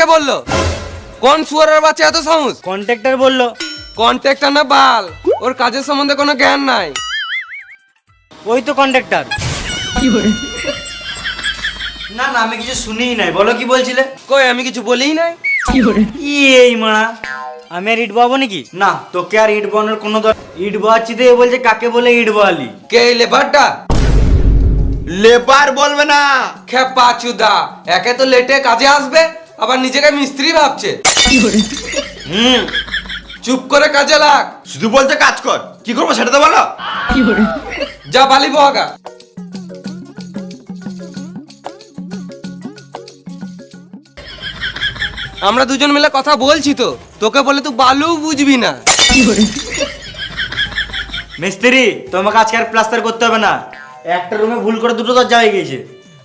কে বললো? কোন শুয়ারের বাচ্চা এত সাহস? কন্ট্রাক্টর বললো। কন্ট্রাক্টর না বাল, ওর কাজের সম্বন্ধে কোনো জ্ঞান নাই। ওই তো কন্ট্রাক্টর। না না, আমি কিছু শুনিই নাই, বলো কি বলছিলে? কই আমি কিছু বলিই নাই। এই মারা, আমি আর ইট বাবো নাকি? না, তোকে আর ইট বানোর কোনো ইট বাচ্ছি দিয়ে বলছে কাকে বলে ইট বালি? কে এই লেবারটা? লেবার বলবে না, খেপা চুদা, একে তো লেটে কাজে আসবে, আবার নিজেকে মিস্ত্রি ভাবছে। চুপ করে কাজে লাগ। শুধু বলতে কাজ কর, কি করবো সেটা তো বলো। যা বালি বহাগা। আমরা দুজন মিলে কথা বলছি তো, তোকে বলে তুই বালু বুঝবি না। মিস্ত্রি, তোমাকে আজকে আর প্লাস্টার করতে হবে না। একটা রুমে ভুল করে দুটো দরজা হয়ে গেছে,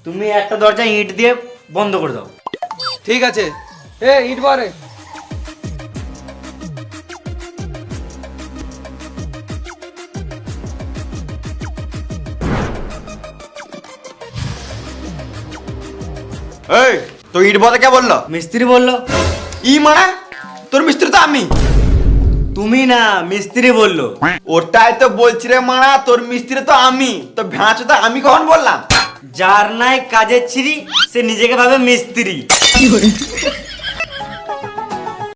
তুমি একটা দরজা ইট দিয়ে বন্ধ করে দাও। ঠিক আছে, এ ইট বারে। এই তো ইট বলতে কে বললো? মিস্ত্রি বললো। ই মানে তোর মিস্ত্রি তো আমি। তুমি না, মিস্ত্রি বললো। ওটাই তো বলছি রে মারা, তোর মিস্ত্রি তো আমি, তো ভ্যাঁচ তো আমি কখন বললাম? যার নাই কাজের ছিরি সে নিজেকে ভাবে মিস্ত্রি।